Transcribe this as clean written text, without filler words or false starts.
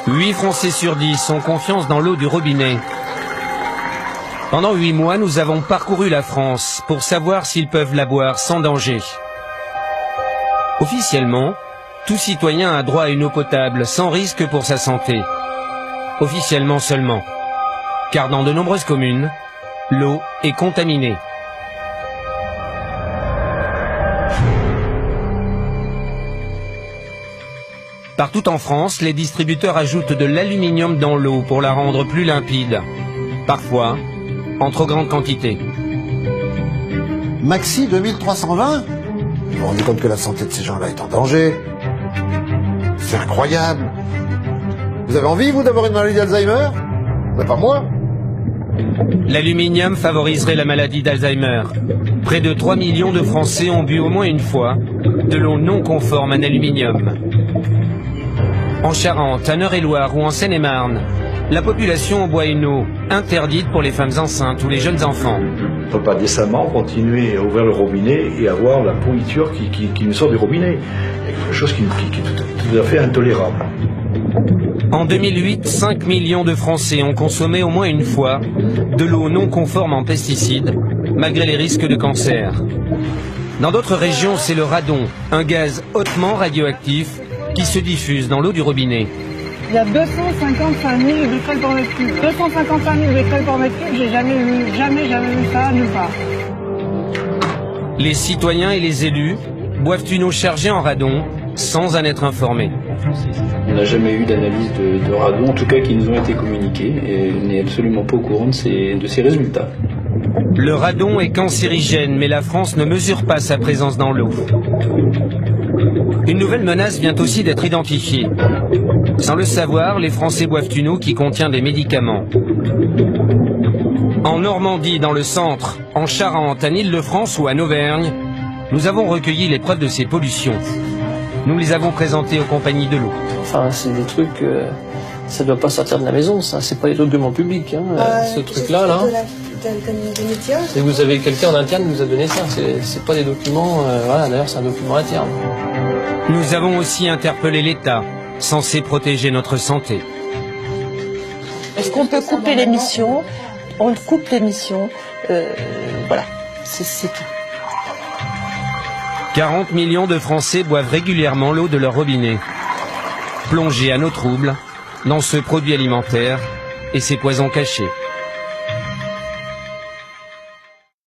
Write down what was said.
8 Français sur 10 ont confiance dans l'eau du robinet. Pendant 8 mois, nous avons parcouru la France pour savoir s'ils peuvent la boire sans danger. Officiellement, tout citoyen a droit à une eau potable sans risque pour sa santé. Officiellement seulement. Car dans de nombreuses communes, l'eau est contaminée. Partout en France, les distributeurs ajoutent de l'aluminium dans l'eau pour la rendre plus limpide. Parfois, en trop grande quantité. Maxi 2320 ? Vous vous rendez compte que la santé de ces gens-là est en danger? C'est incroyable. Vous avez envie, vous, d'avoir une maladie d'Alzheimer? Mais pas moi. L'aluminium favoriserait la maladie d'Alzheimer. Près de 3 millions de Français ont bu au moins une fois de l'eau non conforme en aluminium. En Charente, en Eure-et-Loire ou en Seine-et-Marne, la population boit une eau interdite pour les femmes enceintes ou les jeunes enfants. On ne peut pas décemment continuer à ouvrir le robinet et avoir la pourriture qui nous sort du robinet. Il y a quelque chose qui est tout à fait intolérable. En 2008, 5 millions de Français ont consommé au moins une fois de l'eau non conforme en pesticides, malgré les risques de cancer. Dans d'autres régions, c'est le radon, un gaz hautement radioactif qui se diffuse dans l'eau du robinet. Il y a 255 000 becquerels par mètre cube. 255 000 becquerels par mètre cube, j'ai jamais vu ça nulle part. Les citoyens et les élus boivent une eau chargée en radon sans en être informés. On n'a jamais eu d'analyse de radon, en tout cas qui nous ont été communiqués, et on n'est absolument pas au courant de ces résultats. Le radon est cancérigène, mais la France ne mesure pas sa présence dans l'eau. Une nouvelle menace vient aussi d'être identifiée. Sans le savoir, les Français boivent une eau qui contient des médicaments. En Normandie, dans le centre, en Charente, en Île-de-France ou en Auvergne, nous avons recueilli les preuves de ces pollutions. Nous les avons présentées aux compagnies de l'eau. Enfin, c'est des trucs, ça doit pas sortir de la maison, ça. C'est pas des documents publics, hein. Ce truc-là, là. Et vous avez quelqu'un en interne qui nous a donné ça. C'est pas des documents, voilà. D'ailleurs, c'est un document interne. Nous avons aussi interpellé l'État, censé protéger notre santé. Est-ce qu'on peut couper l'émission? On coupe l'émission. Voilà, c'est tout. 40 millions de Français boivent régulièrement l'eau de leur robinet. Plongés à nos troubles dans ce produit alimentaire et ses poisons cachés.